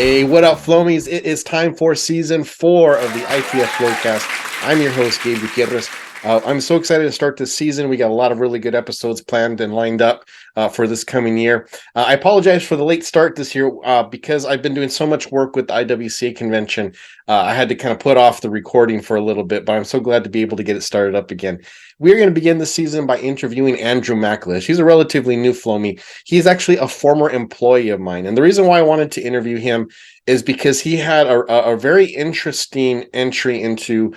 Hey, what up, Flowmies? It is time for season 4 of the ITF Flowcast. I'm your host, Gabe Gutierrez. I'm so excited to start this season. We got a lot of really good episodes planned and lined up for this coming year. I apologize for the late start this year because I've been doing so much work with the IWCA convention. I had to kind of put off the recording for a little bit, but I'm so glad to be able to get it started up again. We're going to begin this season by interviewing Andrew Maclish. He's a relatively new Flowmie. He's actually a former employee of mine. And the reason why I wanted to interview him is because he had a very interesting entry into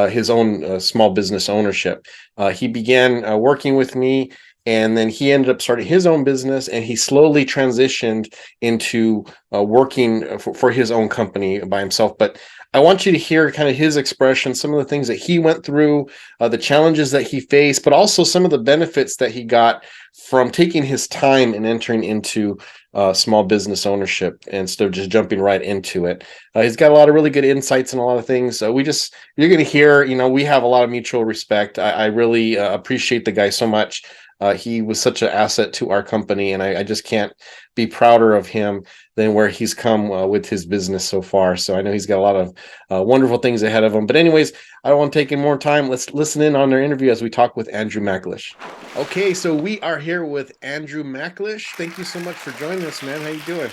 his own small business ownership. He began working with me, and then he ended up starting his own business, and he slowly transitioned into working for his own company by himself. But I want you to hear kind of his expression, some of the things that he went through, the challenges that he faced, but also some of the benefits that he got from taking his time and entering into small business ownership instead of just jumping right into it. He's got a lot of really good insights and a lot of things. You're going to hear, we have a lot of mutual respect. I really appreciate the guy so much. He was such an asset to our company, and I just can't be prouder of him than where he's come with his business so far. So I know he's got a lot of wonderful things ahead of him. But anyways, I don't want to take any more time. Let's listen in on our interview as we talk with Andrew Maclish. Okay, so we are here with Andrew Maclish. Thank you so much for joining us, man. How you doing?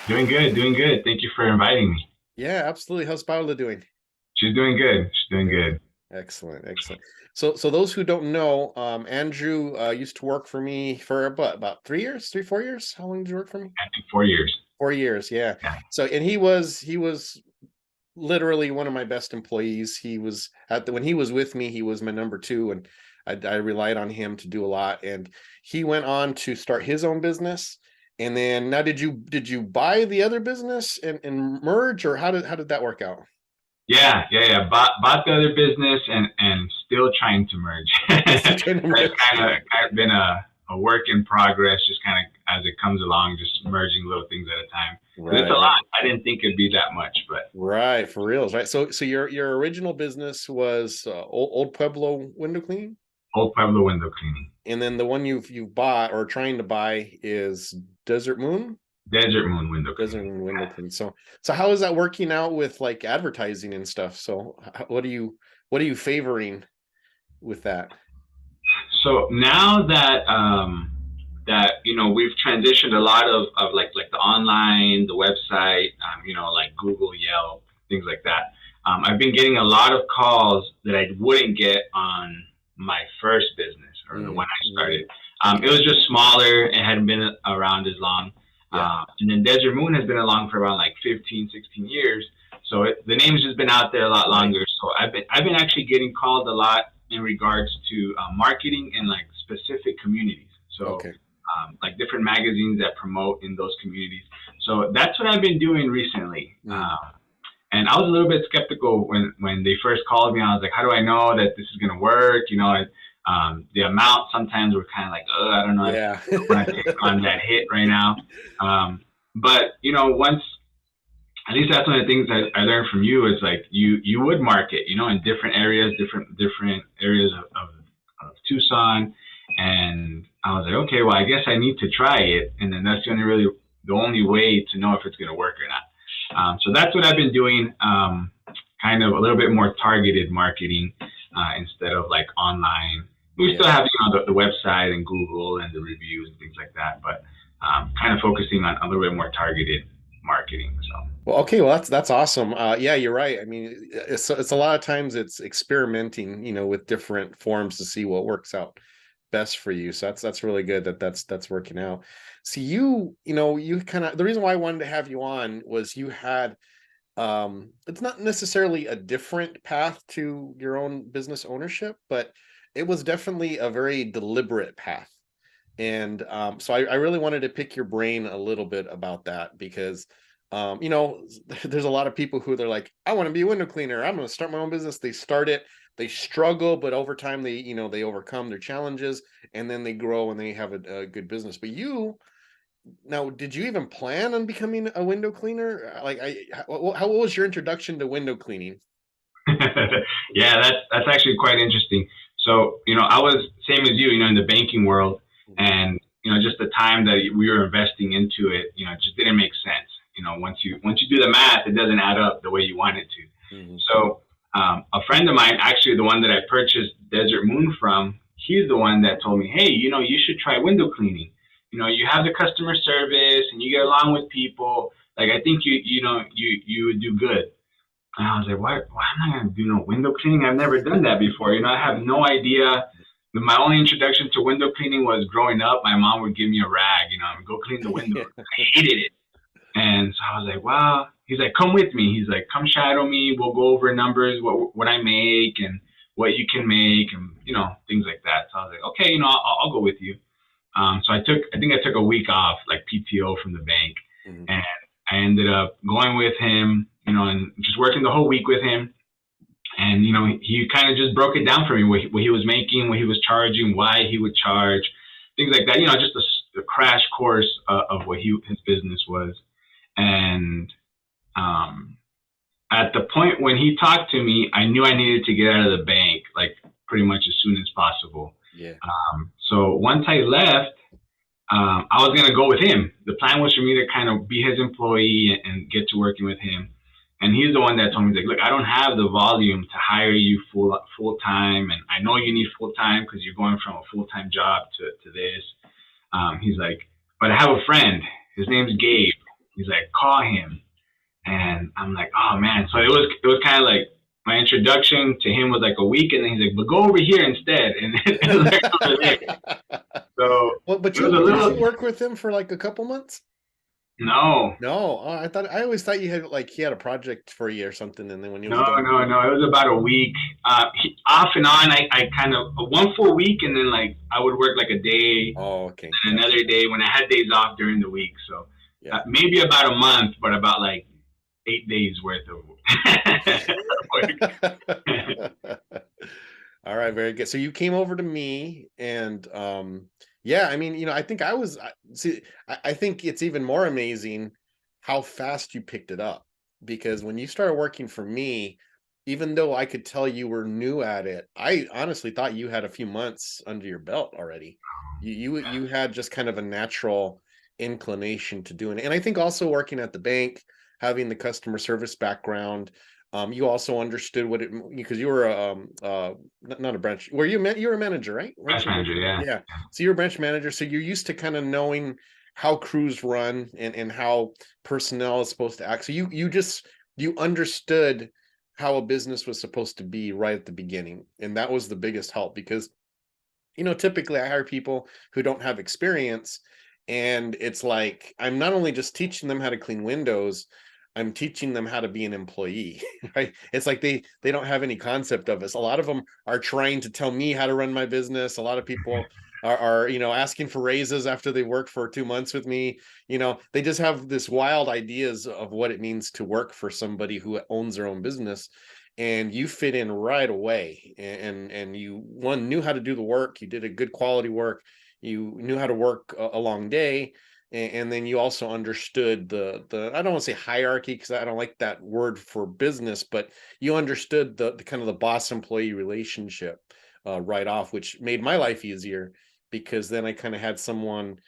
Doing good, doing good. Thank you for inviting me. Yeah, absolutely. How's Paula doing? She's doing good. She's doing good. Excellent, excellent. So those who don't know, Andrew used to work for me for about 3 years, 4 years. How long did you work for me? I think 4 years. 4 years, yeah. Yeah. So, and he was literally one of my best employees. He was when he was with me, he was my number two, and I relied on him to do a lot. And he went on to start his own business. And then now, did you buy the other business and merge, or how did that work out? Yeah. Bought the other business and still trying to merge. It's kind of been a work in progress, just kind of as it comes along, just merging little things at a time. Right, it's a lot. I didn't think it'd be that much, but right, for reals, right? So your original business was Old Pueblo window cleaning, Old Pueblo window cleaning. and then the one you've bought or trying to buy is Desert Moon. Desert Moon window Desert cleaning. Moon window cleaning. So how is that working out with like advertising and stuff? So what are you favoring with that? So now that we've transitioned a lot of like the online, the website, like Google, Yelp, things like that. I've been getting a lot of calls that I wouldn't get on my first business or the one I started. It was just smaller. It hadn't been around as long. Yeah. And then Desert Moon has been along for around like 15, 16 years. So the name's just been out there a lot longer. So I've been actually getting called a lot in regards to marketing in like specific communities. So like different magazines that promote in those communities. So that's what I've been doing recently. And I was a little bit skeptical when they first called me. I was like, how do I know that this is going to work? The amount sometimes we're kind of like, oh, I don't know if I want to take on that hit right now. But once, at least that's one of the things I learned from you is like you would market, in different areas, different areas of Tucson. And I was like, okay, well, I guess I need to try it. And then that's the only way to know if it's going to work or not. So that's what I've been doing, kind of a little bit more targeted marketing instead of like online. We still have, the website and Google and the reviews and things like that, but kind of focusing on a little bit more targeted marketing. So. Well, okay, well that's awesome. Yeah, you're right. I mean, it's a lot of times it's experimenting, with different forms to see what works out best for you. So that's really good that's working out. So you kind of, the reason why I wanted to have you on was you had it's not necessarily a different path to your own business ownership, but it was definitely a very deliberate path. And so I really wanted to pick your brain a little bit about that because there's a lot of people who they're like, I want to be a window cleaner. I'm going to start my own business. They start it, they struggle, but over time they overcome their challenges and then they grow and they have a good business. But now, did you even plan on becoming a window cleaner? Like, how was your introduction to window cleaning? Yeah, that's actually quite interesting. So, I was same as you, in the banking world, and just the time that we were investing into it, just didn't make sense. once you do the math, it doesn't add up the way you want it to. Mm-hmm. So a friend of mine, actually the one that I purchased Desert Moon from, he's the one that told me, hey, you should try window cleaning. You have the customer service and you get along with people. Like, I think you would do good. And I was like, why am I going to do no window cleaning? I've never done that before. I have no idea. My only introduction to window cleaning was growing up. My mom would give me a rag, go clean the windows. I hated it. And so I was like, wow. He's like, come with me. He's like, come shadow me. We'll go over numbers, what I make and what you can make and, things like that. So I was like, okay, I'll go with you. So I think I took a week off, like PTO from the bank. Mm-hmm. And I ended up going with him, and just working the whole week with him. And, he kind of just broke it down for me, what he was making, what he was charging, why he would charge, things like that. Just a crash course of what his business was. And at the point when he talked to me, I knew I needed to get out of the bank, like pretty much as soon as possible. Yeah. So once I left, I was going to go with him. The plan was for me to kind of be his employee and get to working with him. And he's the one that told me, like, look, I don't have the volume to hire you full time. And I know you need full time because you're going from a full-time job to this. He's like, but I have a friend. His name's Gabe. He's like, call him. And I'm like, oh man. So it was kind of like my introduction to him was like a week, and then he's like, but go over here instead. And like over there. So but did you work with him for like a couple months? No. I always thought you had he had a project for you or something, and then when you no, it was about a week. Off and on, I kind of one full week, and then like I would work like a day. Oh, okay. And another day when I had days off during the week. So maybe about a month, but about like 8 days worth of work. All right, very good. So you came over to me, and yeah, I mean, I think I think it's even more amazing how fast you picked it up, because when you started working for me, even though I could tell you were new at it, I honestly thought you had a few months under your belt already. You had just kind of a natural inclination to doing it. And I think also working at the bank, having the customer service background, you also understood because you were not a branch. Were you were a manager, right? Branch manager, yeah. Yeah. So you're a branch manager, so you're used to kind of knowing how crews run and how personnel is supposed to act. So you understood how a business was supposed to be right at the beginning, and that was the biggest help, because typically I hire people who don't have experience, and it's like I'm not only just teaching them how to clean windows, I'm teaching them how to be an employee, right? It's like they don't have any concept of us. A lot of them are trying to tell me how to run my business. A lot of people are asking for raises after they work for 2 months with me. They just have this wild ideas of what it means to work for somebody who owns their own business. And you fit in right away. And you, one, knew how to do the work. You did a good quality work. You knew how to work a long day. And then you also understood the I don't want to say hierarchy, because I don't like that word for business, but you understood the kind of the boss employee relationship right off, which made my life easier, because then I kind of had someone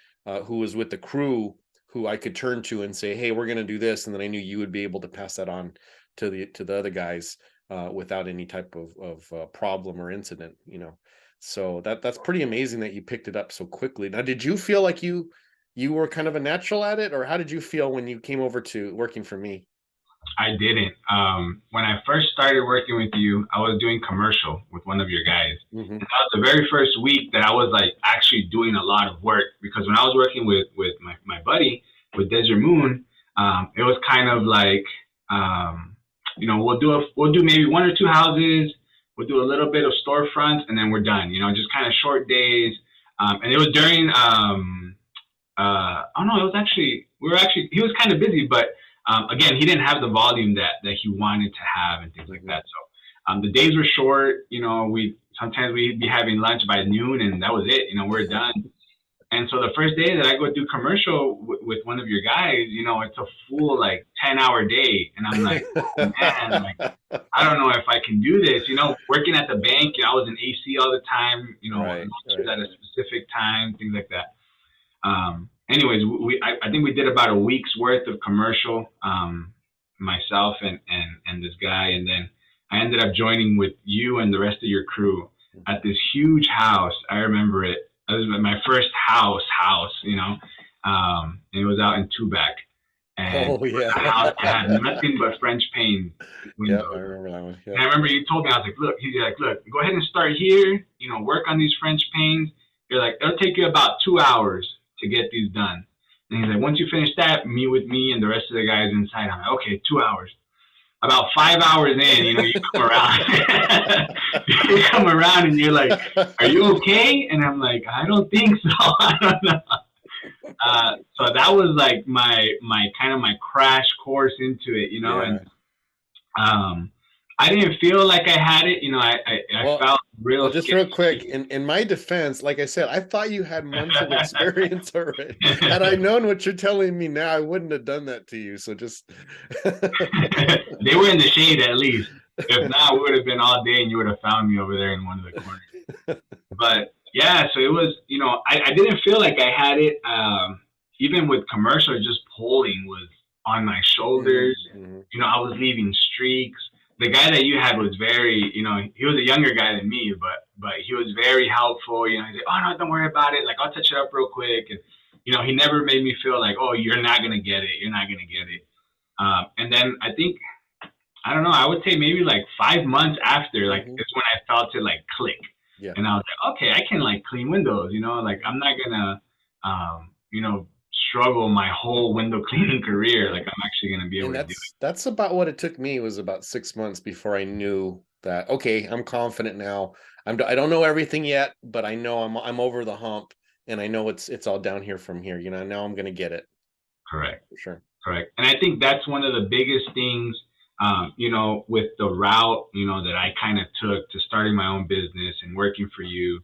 who was with the crew who I could turn to and say, hey, we're going to do this. And then I knew you would be able to pass that on to the other guys without any type of problem or incident, So that's pretty amazing that you picked it up so quickly. Now, did you feel like you were kind of a natural at it, or how did you feel when you came over to working for me? I didn't. When I first started working with you, I was doing commercial with one of your guys. Mm-hmm. And that was the very first week that I was like actually doing a lot of work, because when I was working with my buddy with Desert Moon, it was kind of like, we'll do maybe 1 or 2 houses, we'll do a little bit of storefronts, and then we're done. Just kind of short days. And it was during he was kind of busy, but again, he didn't have the volume that he wanted to have and things like that. So the days were short. Sometimes we'd be having lunch by noon, and that was it. We're done. And so the first day that I go do commercial with one of your guys, it's a full like 10-hour day, and I'm like, oh, man, like, I don't know if I can do this. Working at the bank, I was in AC all the time. Right. At a specific time, things like that. anyways, I think we did about a week's worth of commercial, myself and this guy, and then I ended up joining with you and the rest of your crew at this huge house. I remember it. It was my first house, you know, and it was out in Tubac. And Oh yeah. the house that had nothing but French pane Yeah, windows. I remember that one. And Yeah. I remember you told me, I was like, look, he's like, look, go ahead and start here, you know, work on these French panes. You're like, it'll take you about 2 hours to get these done. And he's like, once you finish that, meet with me and the rest of the guys inside. I'm like, okay, 2 hours. About 5 hours in, you know, you come around. You come around and you're like, are you okay? And I'm like, I don't think so. I don't know. So that was like my kind of my crash course into it, you know, Yeah. and I didn't feel like I had it, you know. I Well, felt real well, just real quick, sketchy. in my defense, like I said, I thought you had months of experience already. Had I known what you're telling me now, I wouldn't have done that to you. So just They were in the shade at least. If not, we would have been all day, and you would have found me over there in one of the corners. But yeah, so it was, you know, I didn't feel like I had it. Even with commercial, just pulling was on my shoulders. Mhm. You know, I was leaving streaks. The guy that you had was very, you know, he was a younger guy than me, but he was very helpful. You know, he said, "Oh no, don't worry about it. Like I'll touch it up real quick." And you know, he never made me feel like, "Oh, you're not gonna get it. You're not gonna get it." And then I think, I don't know, I would say maybe like 5 months after, like Mhm. it's when I felt it like click, Yeah. and I was like, okay, I can like clean windows. You know, like I'm not gonna, you know, struggle my whole window cleaning career. Yeah. Like I'm actually gonna be able And to do that's about what it took me, was about 6 months before I knew that, okay, I'm confident now. I don't know everything yet, but I know I'm over the hump, and I know it's all down here from here. You know, now I'm gonna get it correct. for sure. Correct. And I think that's one of the biggest things, you know, with the route, you know, that I kind of took to starting my own business and working for you.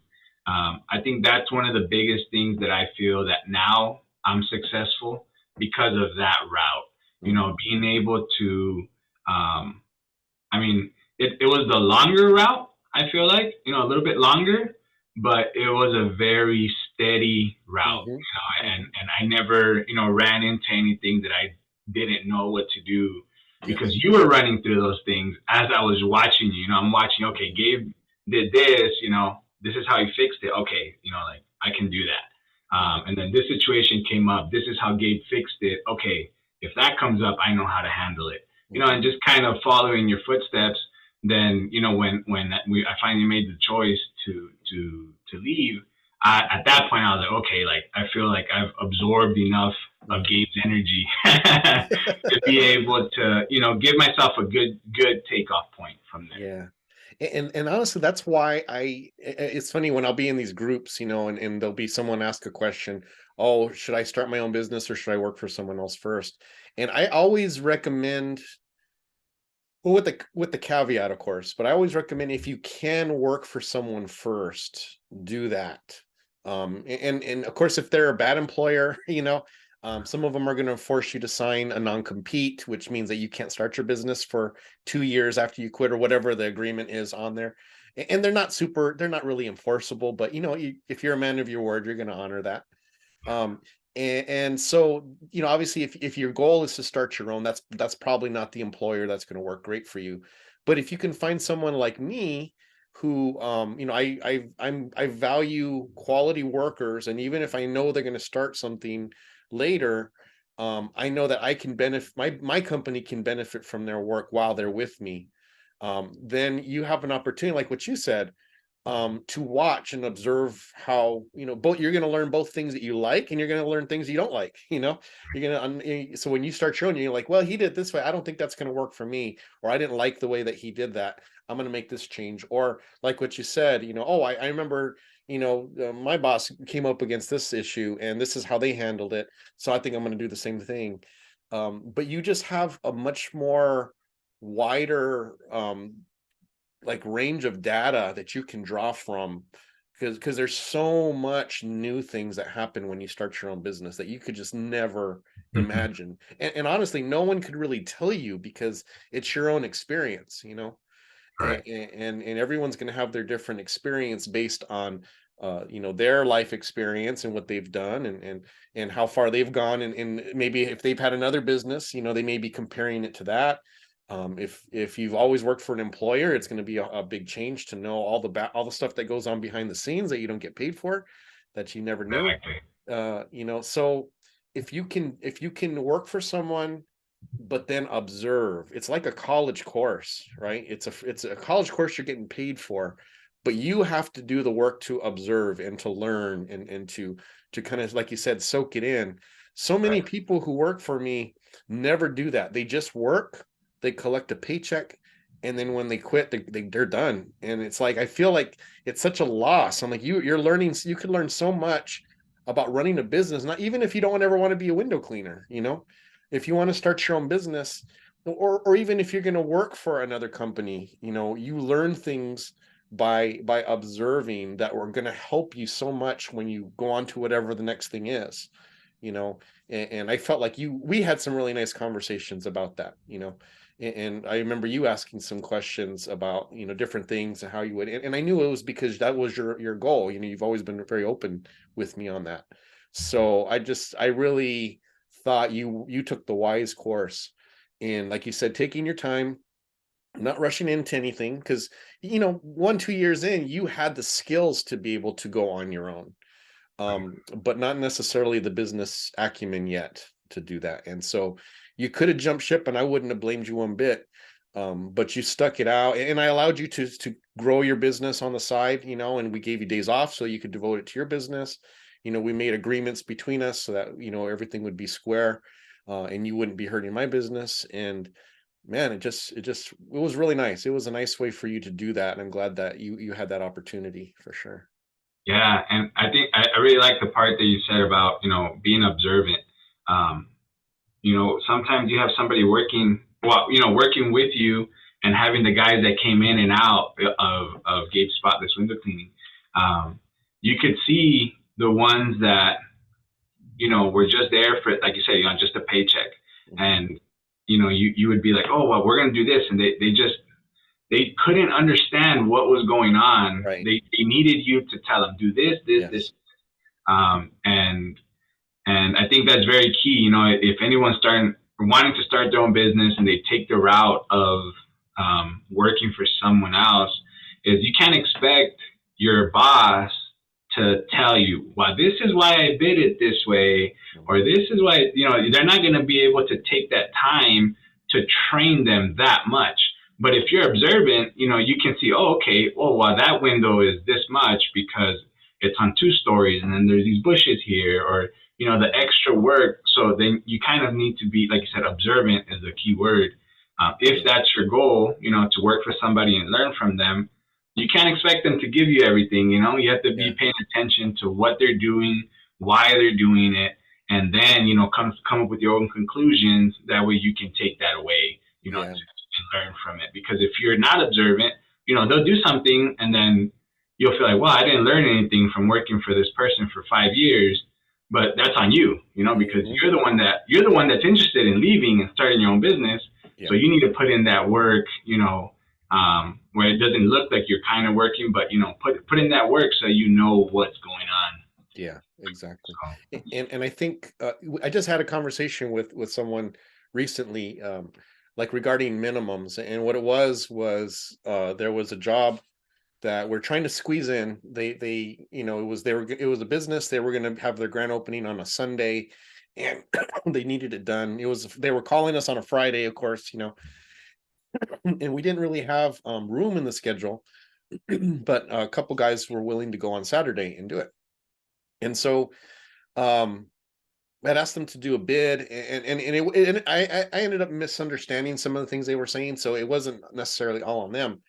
I think that's one of the biggest things that I feel that now I'm successful because of that route. You Mhm. know, being able to, I mean, it was the longer route, I feel like, you know, a little bit longer, but it was a very steady route, Mhm. you know, Mhm. and I never, you know, ran into anything that I didn't know what to do, because Yes. you were running through those things as I was watching you. You know, I'm watching, okay, Gabe did this, you know, this is how he fixed it. Okay, you know, like I can do that. Yeah. And then this situation came up. This is how Gabe fixed it. Okay, if that comes up, I know how to handle it, you know, Mhm. and just kind of following your footsteps. Then, you know, when I finally made the choice to leave, at that point I was like, okay, like I feel like I've absorbed enough of Mhm. Gabe's energy to be able to, you know, give myself a good takeoff point from there. Yeah. And honestly, that's why it's funny when I'll be in these groups, you know, and there'll be someone ask a question, oh, should I start my own business or should I work for someone else first? And I always recommend, well, with the caveat, of course, but I always recommend, if you can work for someone first, do that. And of course, if they're a bad employer, you know, some of them are going to force you to sign a non-compete, which means that you can't start your business for 2 years after you quit, or whatever the agreement is on there. And they're not really enforceable, but you know, if you're a man of your word, you're going to honor that. Um, and so, you know, obviously, if your goal is to start your own, that's probably not the employer that's going to work great for you. But if you can find someone like me who, you know, I value quality workers, and even if I know they're going to start something later, I know that I can benefit, my company can benefit from their work while they're with me. Then you have an opportunity, like what you said, to watch and observe how, you know, both, you're going to learn both things that you like, and you're going to learn things you don't like. You know, you're going to, so when you start showing, you're like, well, he did it this way, I don't think that's going to work for me, or I didn't like the way that he did that, I'm going to make this change. Or like what you said, you know, oh, I remember, you know, my boss came up against this issue and this is how they handled it, so I think I'm going to do the same thing. But you just have a much more wider, like, range of data that you can draw from, because there's so much new things that happen when you start your own business that you could just never imagine. And honestly, no one could really tell you, because it's your own experience, you know. Correct. And everyone's going to have their different experience based on their life experience and what they've done, and how far they've gone, and maybe if they've had another business, they may be comparing it to that. If you've always worked for an employer, it's going to be a big change to know all the stuff that goes on behind the scenes that you don't get paid for, that you never knew. So if you can work for someone, but then observe, it's like a college course, right? It's a college course you're getting paid for, but you have to do the work to observe and to learn, and to kind of, like you said, soak it in. So many people who work for me never do that. They just work, they collect a paycheck, and then when they quit, they're done. And it's like, I feel like it's such a loss. I'm like, you're learning, you could learn so much about running a business, not even if you don't ever want to be a window cleaner, if you want to start your own business, or even if you're going to work for another company, you learn things by observing that are going to help you so much when you go on to whatever the next thing is, and I felt like we had some really nice conversations about that, and I remember you asking some questions about, different things and how you would, and I knew it was because that was your goal. You've always been very open with me on that. So I really thought you took the wise course, and like you said, taking your time, not rushing into anything, because 1-2 years in, you had the skills to be able to go on your own, but not necessarily the business acumen yet to do that. And so you could have jumped ship, and I wouldn't have blamed you one bit. But you stuck it out, and I allowed you to grow your business on the side, and we gave you days off so you could devote it to your business. We made agreements between us so that, everything would be square, and you wouldn't be hurting my business. And man, it was really nice. It was a nice way for you to do that. And I'm glad that you had that opportunity, for sure. Yeah, and I think I really like the part that you said about, being observant. Um, Sometimes you have somebody working with you, and having the guys that came in and out of Gabe's spotless window cleaning. You could see the ones that, were just there for, like you said, just a paycheck. And, you would be like, oh, well, we're going to do this. And they couldn't understand what was going on. Right. They needed you to tell them, do this, Yes. this. And I think that's very key. If anyone's wanting to start their own business, and they take the route of working for someone else, is you can't expect your boss to tell you, well, this is why I bid it this way, or this is why, they're not going to be able to take that time to train them that much. But if you're observant, you can see, oh, okay, well, that window is this much because it's on 2 stories, and then there's these bushes here, or, the extra work. So then you kind of need to be, like you said, observant is the key word. If that's your goal, to work for somebody and learn from them, you can't expect them to give you everything. You have to be paying attention to what they're doing, why they're doing it, and then, come up with your own conclusions. That way you can take that away, to learn from it. Because if you're not observant, they'll do something, and then you'll feel like, well, I didn't learn anything from working for this person for 5 years. But that's on you, because you're the one that's interested in leaving and starting your own business. So you need to put in that work, where it doesn't look like you're kind of working, but put in that work so you know what's going on. Yeah, exactly. And I think I just had a conversation with someone recently, like regarding minimums, and what it was there was a job that we're trying to squeeze in. It was a business. They were going to have their grand opening on a Sunday, and they needed it done. They were calling us on a Friday, of course, and we didn't really have room in the schedule, but a couple guys were willing to go on Saturday and do it. And so I'd asked them to do a bid, and I ended up misunderstanding some of the things they were saying, so it wasn't necessarily all on them.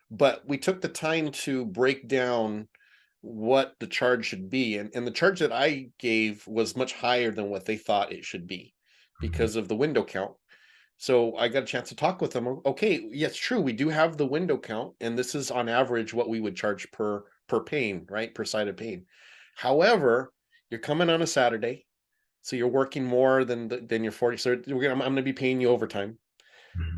But we took the time to break down what the charge should be. And the charge that I gave was much higher than what they thought it should be because of the window count. So I got a chance to talk with them. Okay, yes, true. We do have the window count, and this is on average what we would charge per pane, right? Per sided pane. However, you're coming on a Saturday, so you're working more than your 40. So I'm going to be paying you overtime.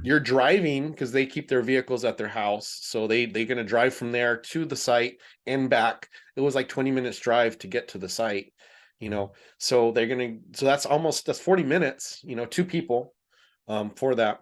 You're driving because they keep their vehicles at their house. So they're going to drive from there to the site and back. It was like 20 minutes drive to get to the site, so so that's 40 minutes, two people, for that.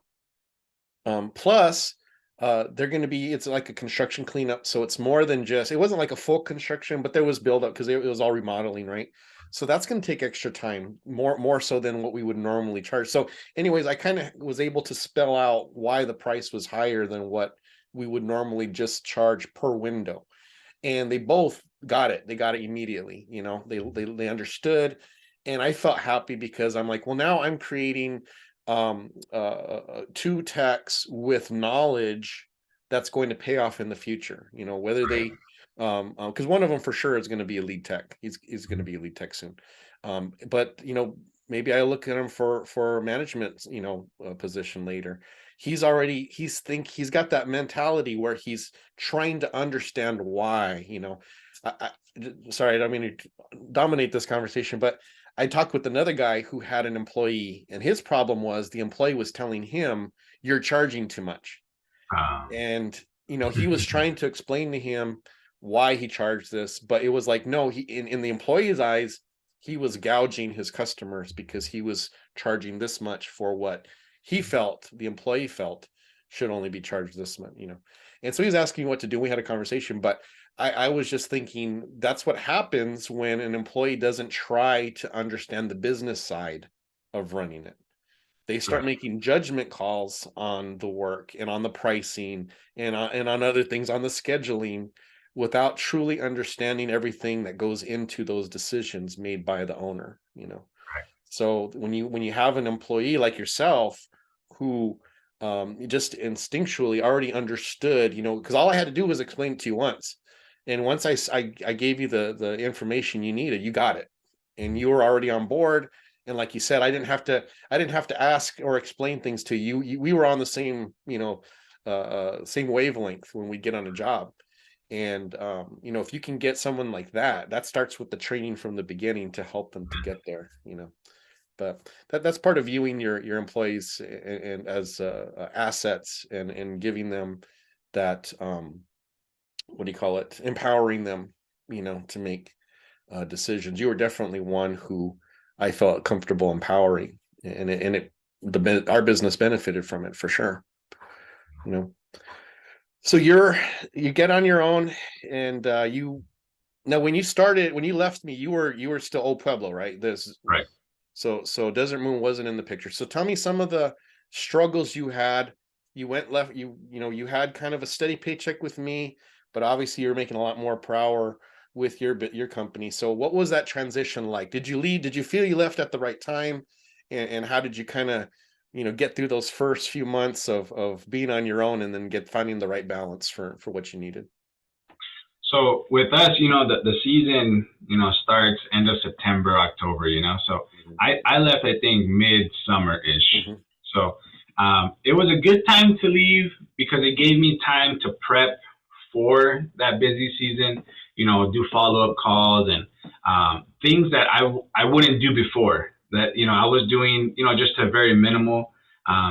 Plus, they're going to be, it's like a construction cleanup. So it's more than just, it wasn't like a full construction, but there was buildup because it was all remodeling, right? So that's going to take extra time, more so than what we would normally charge. So anyways, I kind of was able to spell out why the price was higher than what we would normally just charge per window. And they both got it. They got it immediately. They understood. And I felt happy because I'm like, well, now I'm creating two techs with knowledge that's going to pay off in the future, whether they because one of them for sure is going to be a lead tech. He's going to be a lead tech soon. But maybe I look at him for management, position later. He's got that mentality where he's trying to understand why. Sorry, I don't mean to dominate this conversation, but I talked with another guy who had an employee, and his problem was the employee was telling him, "You're charging too much." And he was trying to explain to him why he charged this, but it was like, no, in the employee's eyes, he was gouging his customers because he was charging this much for what the employee felt should only be charged this much, And so he was asking what to do. We had a conversation, but I was just thinking that's what happens when an employee doesn't try to understand the business side of running it. They start making judgment calls on the work and on the pricing and on other things, on the scheduling, without truly understanding everything that goes into those decisions made by the owner. So when you have an employee like yourself who just instinctually already understood, because all I had to do was explain it to you once. And once I gave you the information you needed, you got it, and you were already on board. And like you said, I didn't have to ask or explain things to you. We were on the same, same wavelength when we get on a job. And if you can get someone like that starts with the training from the beginning to help them to get there. But that's part of viewing your employees and as assets and giving them that. What do you call it? Empowering them, to make decisions. You were definitely one who I felt comfortable empowering, and our business benefited from it for sure. So you get on your own, and now when you left me, you were still Old Pueblo, right? Right. So Desert Moon wasn't in the picture. So tell me some of the struggles you had. You had kind of a steady paycheck with me, but obviously you're making a lot more per hour with your company. So what was that transition like? Did you leave? Did you feel you left at the right time? And how did you kind of, get through those first few months of being on your own and then finding the right balance for what you needed? So with us, the season, starts end of September, October, so I left, I think, mid-summer-ish. So it was a good time to leave because it gave me time to prep for that busy season, do follow-up calls and things that I wouldn't do before that, I was doing, just a very minimal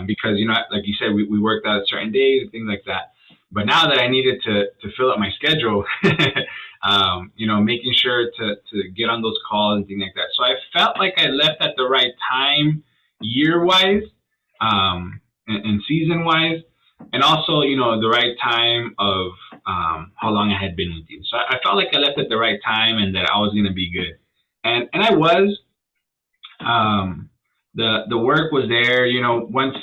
because, like you said, we worked out certain days and things like that. But now that I needed to fill up my schedule, making sure to get on those calls and things like that. So I felt like I left at the right time year-wise and season-wise. And also, the right time of how long I had been with you. So I felt like I left at the right time and that I was going to be good. And I was. The work was there, once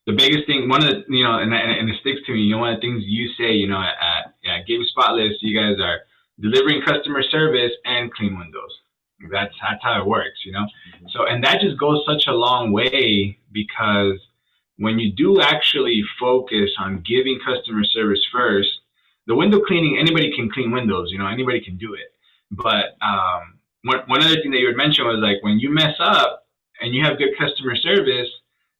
the biggest thing, one of the, and it sticks to me, one of the things you say, at Game Spotless, you guys are delivering customer service and clean windows. That's how it works, So, and that just goes such a long way because when you do actually focus on giving customer service first, the window cleaning, anybody can clean windows, anybody can do it. But one other thing that you had mentioned was like when you mess up and you have good customer service,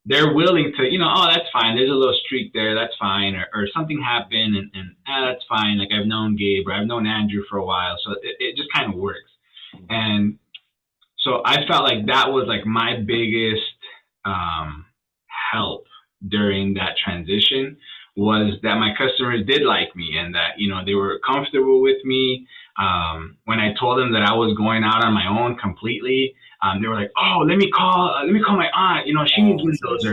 they're willing to, oh, that's fine. There's a little streak there. That's fine. Or something happened and that's fine. Like I've known Gabe or I've known Andrew for a while. So it just kind of works. And so I felt like that was like my biggest help during that transition was that my customers did like me, and that, you know, they were comfortable with me. When I told them that I was going out on my own completely, they were like, "Oh, let me call my aunt. You know, she needs windows."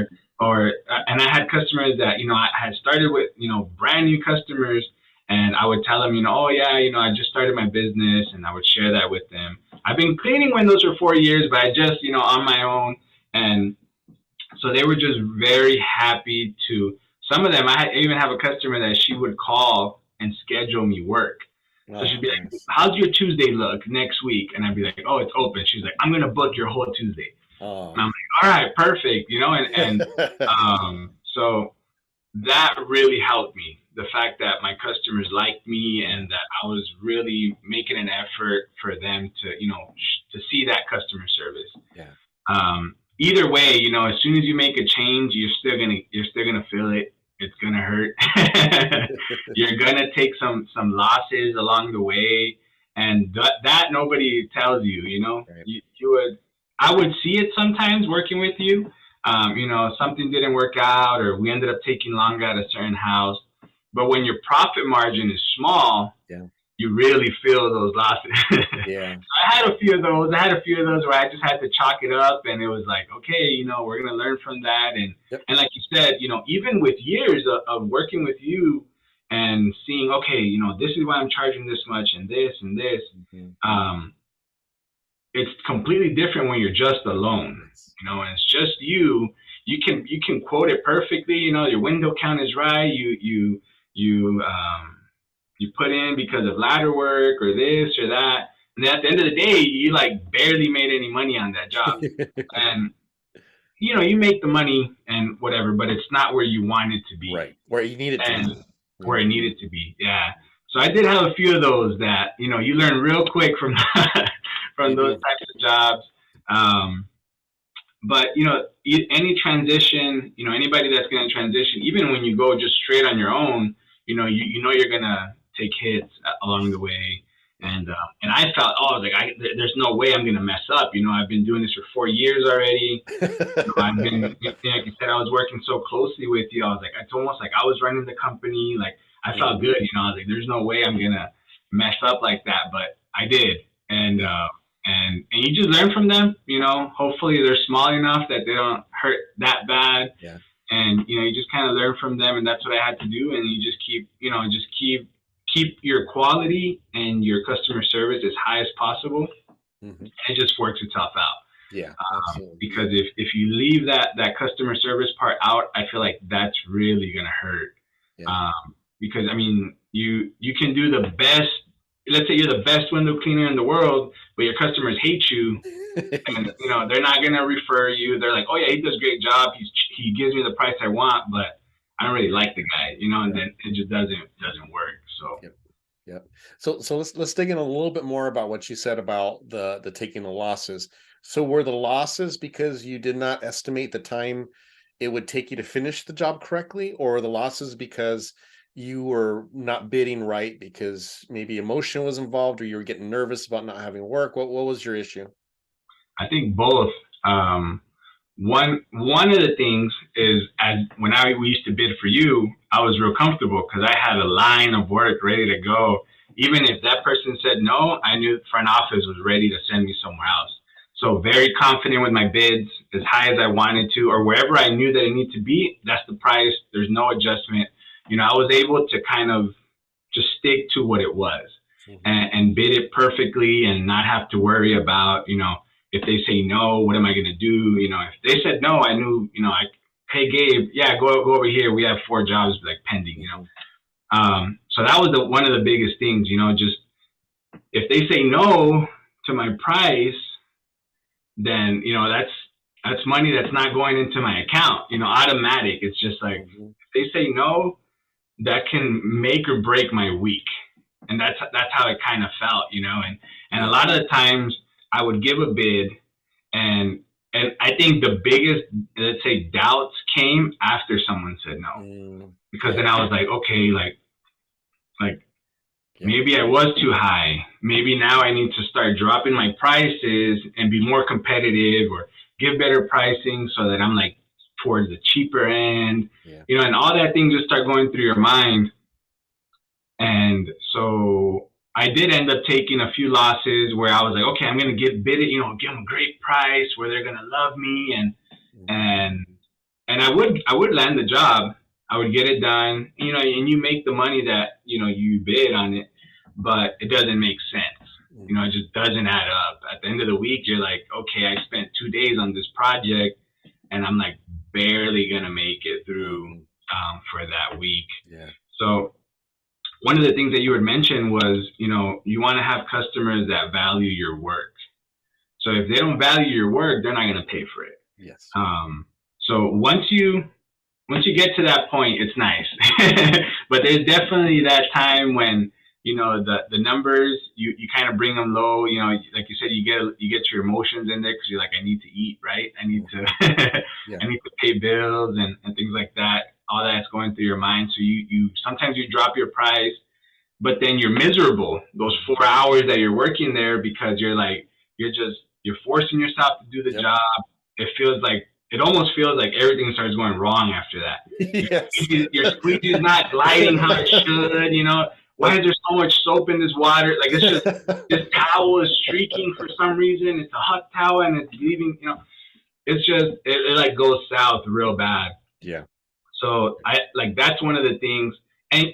And I had customers that, you know, I had started with, you know, brand new customers, and I would tell them, you know, "Oh yeah, you know, I just started my business," and I would share that with them. I've been cleaning windows for 4 years, but I just, you know, on my own. And so they were just very happy to. Some of them, I even have a customer that she would call and schedule me work. So she'd be like, "How's your Tuesday look next week?" And I'd be like, "Oh, it's open." She's like, "I'm going to book your whole Tuesday." Oh. And I'm like, "All right, perfect." You know, so that really helped me. The fact that my customers liked me and that I was really making an effort for them to, you know, to see that customer service. Yeah. Either way, you know, as soon as you make a change, you're still gonna feel it. It's gonna hurt. You're gonna take some losses along the way, and that nobody tells you. You know, right. I would see it sometimes working with you. You know, something didn't work out, or we ended up taking longer at a certain house. But when your profit margin is small, yeah, you really feel those losses. Yeah. I had a few of those. Where I just had to chalk it up, and it was like, okay, you know, we're gonna learn from that. And and like you said, you know, even with years of working with you and seeing, okay, you know, this is why I'm charging this much, and this and this. Mm-hmm. It's completely different when you're just alone, you know, and it's just you. You can quote it perfectly. You know, your window count is right. You put in because of ladder work or this or that. And then at the end of the day, you like barely made any money on that job. And, you know, you make the money and whatever, but it's not where you want it to be. Right. Where you need it to be. Where it needed to be. Yeah. So I did have a few of those that, you know, you learn real quick from from those types of jobs. But, you know, any transition, you know, anybody that's going to transition, even when you go just straight on your own, you know, you know, you're going to take hits along the way. And I felt, there's no way I'm going to mess up. You know, I've been doing this for 4 years already. You know, I've been, like you said, I was working so closely with you. I was like, it's almost like I was running the company. Like, I felt good. You know, I was like, there's no way I'm going to mess up like that. But I did. And you just learn from them. You know, hopefully they're small enough that they don't hurt that bad. Yeah. And, you know, you just kind of learn from them. And that's what I had to do. And you just keep your quality and your customer service as high as possible. Mm-hmm. It just works itself out. Yeah, because if you leave that customer service part out, I feel like that's really gonna hurt. Yeah. Because I mean, you can do the best. Let's say you're the best window cleaner in the world, but your customers hate you, and you know they're not gonna refer you. They're like, "Oh yeah, he does a great job. He gives me the price I want, but I don't really like the guy," you know, and then it just doesn't work. So. Yep. So let's dig in a little bit more about what you said about the taking the losses. So were the losses because you did not estimate the time it would take you to finish the job correctly, or were the losses because you were not bidding right because maybe emotion was involved, or you were getting nervous about not having work? What was your issue? I think both. One of the things is, when we used to bid for you, I was real comfortable because I had a line of work ready to go. Even if that person said no, I knew the front office was ready to send me somewhere else. So very confident with my bids, as high as I wanted to, or wherever I knew that it needed to be, that's the price. There's no adjustment. You know, I was able to kind of just stick to what it was, and bid it perfectly and not have to worry about, you know, if they say no, what am I going to do? You know, if they said no, I knew, you know, hey, Gabe, yeah, go over here. We have 4 jobs like pending, you know. So that was one of the biggest things, you know, just if they say no to my price, then, you know, that's money that's not going into my account, you know, automatic. It's just like, if they say no, that can make or break my week. And that's how it kind of felt, you know, and a lot of the times I would give a bid, and I think the biggest, let's say, doubts came after someone said no, because then I was like, okay, like maybe I was too high. Maybe now I need to start dropping my prices and be more competitive, or give better pricing so that I'm like towards the cheaper end, Yeah. and all that thing just start going through your mind. And so I did end up taking a few losses where I was like, okay, I'm going to bid it, give them a great price where they're going to love me. And I would land the job. I would get it done, and you make the money that, you bid on it, but it doesn't make sense. It just doesn't add up. At the end of the week, you're like, okay, I spent 2 days on this project and I'm like barely going to make it through for that week. Yeah. So one of the things that you had mentioned was, you want to have customers that value your work. So if they don't value your work, they're not going to pay for it. Yes. So once you get to that point, it's nice. But there's definitely that time when, the numbers, you kind of bring them low, like you said, you get your emotions in there because you're like, I need to eat, right? I need to, I need to pay bills and things like that. All that's going through your mind. So you sometimes you drop your price, but then you're miserable those 4 hours that you're working there because you're forcing yourself to do the job. It almost feels like everything starts going wrong after that. Yes. Your squeegee is not gliding how it should, Why is there so much soap in this water? Like, it's just, this towel is streaking for some reason. It's a hot towel and it's leaving, it's just, it like goes south real bad. Yeah. So that's one of the things, and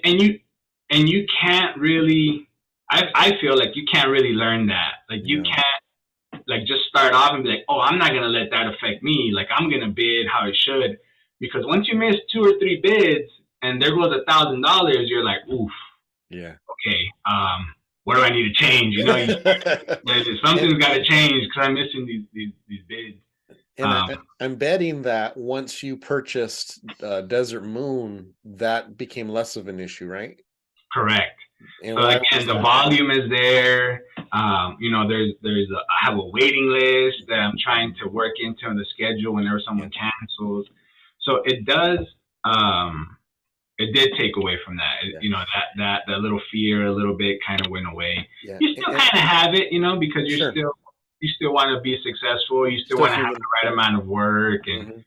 you can't really, I feel like you can't really learn that. Like, you can't like just start off and be like, oh, I'm not going to let that affect me. Like, I'm going to bid how it should, because once you miss 2 or 3 bids and there goes $1,000, you're like, oof. Yeah. Okay. What do I need to change? Something's got to change because I'm missing these bids. And I'm betting that once you purchased Desert Moon, that became less of an issue, right? Correct. And so again, the volume is there. I have a waiting list that I'm trying to work into the schedule whenever someone cancels. So it does. It did take away from that. That little fear a little bit kind of went away. Yeah. You still kind of have it, because you still want to be successful. You still want to have the right amount of work, and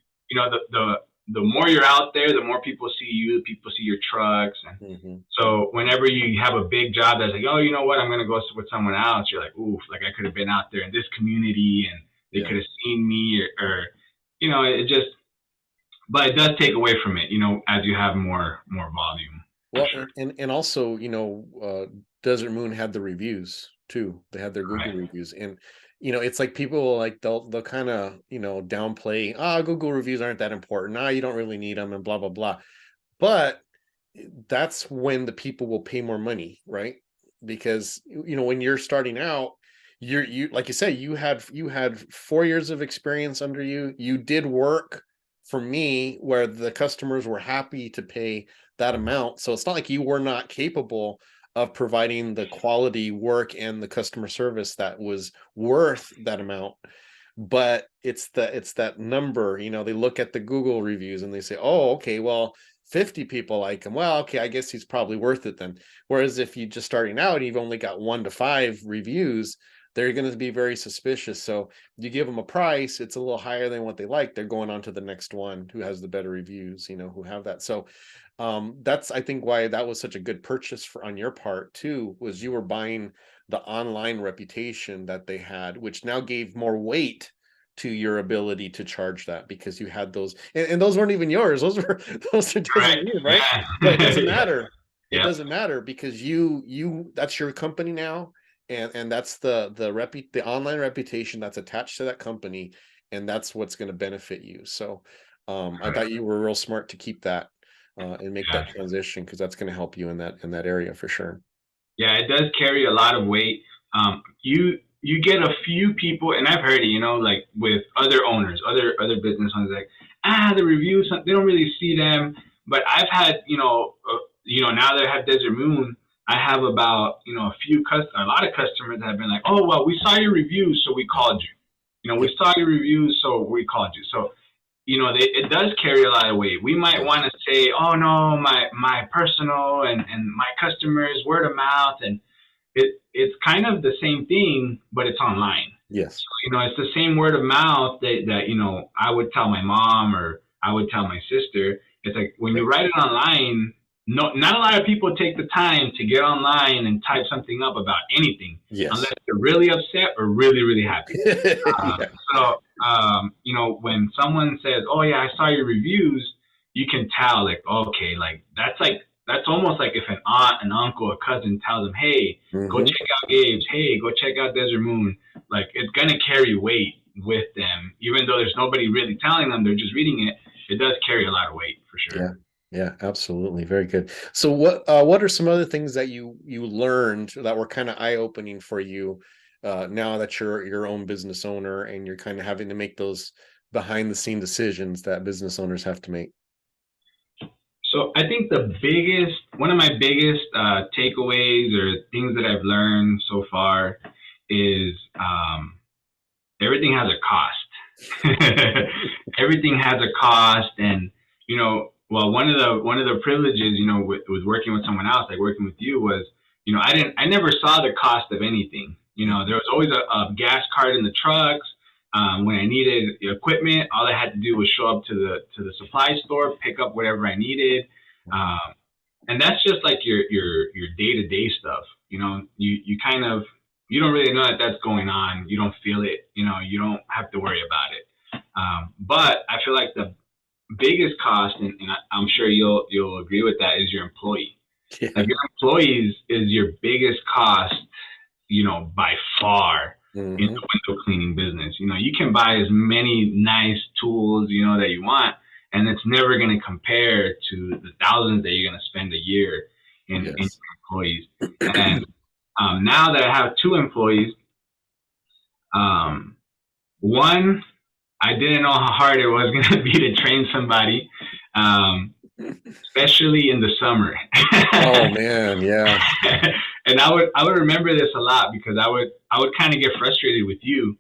the more you're out there, the more people see you. People see your trucks, and so whenever you have a big job that's like, oh, you know what, I'm going to go with someone else. You're like, oof, like I could have been out there in this community, and they could have seen me, or it just. But it does take away from it, as you have more volume. Well, and also, Desert Moon had the reviews too. They had their Google reviews, and it's like people like they'll kind of downplay. Google reviews aren't that important. You don't really need them, and blah blah blah. But that's when the people will pay more money, right? Because when you're starting out, you like you say, you had 4 years of experience under you. You did work for me where the customers were happy to pay that amount. So it's not like you were not capable of providing the quality work and the customer service that was worth that amount. But it's that number, they look at the Google reviews and they say, oh, okay, well, 50 people like him. Well, okay, I guess he's probably worth it then. Whereas if you just starting out and you've only got 1 to 5 reviews, they're going to be very suspicious. So you give them a price, it's a little higher than what they like. They're going on to the next one who has the better reviews, who have that. So that's, I think, why that was such a good purchase on your part too, was you were buying the online reputation that they had, which now gave more weight to your ability to charge that, because you had those, and those weren't even yours. Those are Desert Moon, right? Yeah. But it doesn't matter. It doesn't matter because you that's your company now. And that's the online reputation that's attached to that company, and that's what's going to benefit you. So I thought you were real smart to keep that and make that transition, because that's going to help you in that area for sure. Yeah, it does carry a lot of weight. You get a few people, and I've heard it, like with other owners, other business owners, like the reviews, they don't really see them. But I've had now that I have Desert Moon, I have about, a lot of customers that have been like, oh, well, we saw your reviews, so we called you. We saw your reviews, so we called you. So, it does carry a lot of weight. We might want to say, oh, no, my personal and my customers, word of mouth. And it's kind of the same thing, but it's online. Yes. So, it's the same word of mouth that I would tell my mom or I would tell my sister, it's like when you write it online, no, not a lot of people take the time to get online and type something up about anything, Yes. unless they're really upset or really, really happy. Yeah. So, you know, when someone says, "Oh yeah, I saw your reviews," you can tell, like, that's almost like if an aunt, an uncle, a cousin tells them, "Hey, go check out Gabe's. Hey, go check out Desert Moon." Like, it's gonna carry weight with them, even though there's nobody really telling them; they're just reading it. It does carry a lot of weight for sure. Yeah. Yeah, absolutely. Very good. So what are some other things that you learned that were kind of eye-opening for you now that you're your own business owner and you're kind of having to make those behind the scene decisions that business owners have to make? So I think one of my biggest takeaways or things that I've learned so far is everything has a cost. Everything has a cost, and you know, well, one of the privileges, you know, with working with someone else, like working with you, was, you know, I never saw the cost of anything. You know, there was always a gas card in the trucks. When I needed equipment, all I had to do was show up to the supply store, pick up whatever I needed, and that's just like your day-to-day stuff. You know, you kind of, you don't really know that that's going on. You don't feel it. You know, you don't have to worry about it. But I feel like the biggest cost, and I'm sure you'll agree with that, is your employee. Yeah. Like, your employees is your biggest cost, you know, by far. In the window cleaning business. You know, you can buy as many nice tools, you know, that you want, and it's never going to compare to the thousands that you're going to spend a year in employees. And now that I have two employees, one, I didn't know how hard it was going to be to train somebody, especially in the summer. Oh man, yeah. And I would remember this a lot, because I would kind of get frustrated with you.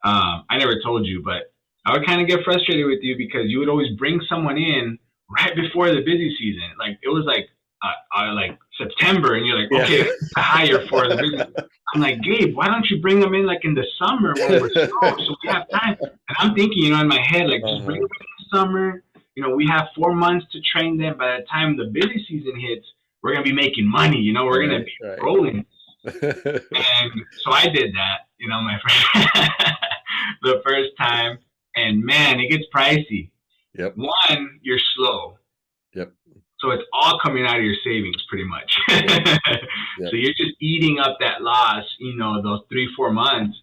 I never told you, but I would kind of get frustrated with you because you would always bring someone in right before the busy season. Like, it was like September, and you're like, okay, to hire for the business. I'm like, Gabe, why don't you bring them in like in the summer when we're slow, so we have time? And I'm thinking, you know, in my head, like, just bring them in the summer. You know, we have 4 months to train them. By the time the busy season hits, we're going to be making money, you know, we're going to be rolling. And so I did that, you know, my friend, the first time. And man, it gets pricey. Yep. One, you're slow. Yep. So it's all coming out of your savings pretty much. Yep. So you're just eating up that loss, you know, those 3-4 months.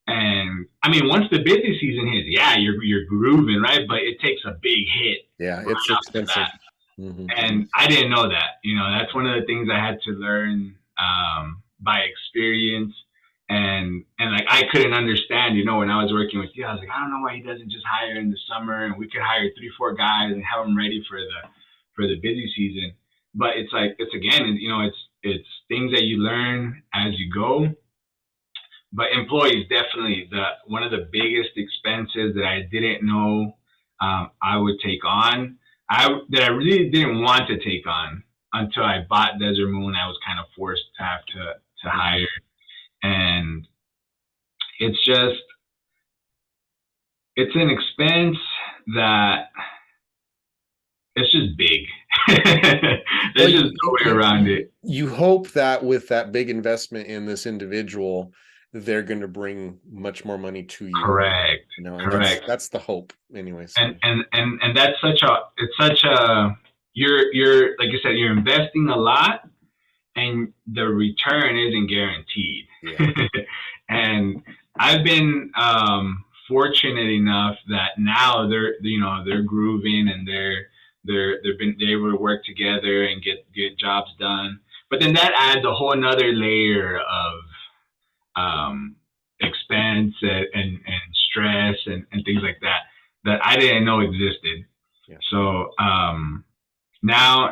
And I mean, once the busy season hits, yeah, you're grooving, right? But it takes a big hit. Yeah, it's expensive. And I didn't know that. You know, that's one of the things I had to learn by experience. And like, I couldn't understand, you know, when I was working with you, I was like, I don't know why he doesn't just hire in the summer, and we could hire 3-4 guys and have them ready for the busy season. But it's like, it's, again, you know, it's things that you learn as you go. But employees, definitely one of the biggest expenses that I didn't know I would take on, that I really didn't want to take on until I bought Desert Moon. I was kind of forced to have to hire. And it's an expense that it's just big. There's just no way around it. You hope that with that big investment in this individual, they're going to bring much more money to you. Correct. You know, correct. That's the hope, anyways. And that's you're like you said, you're investing a lot, and the return isn't guaranteed. Yeah. And I've been fortunate enough that now they're grooving, and they've been able to work together and get jobs done. But then that adds a whole another layer of expense and stress and things like that I didn't know existed. Yeah. So now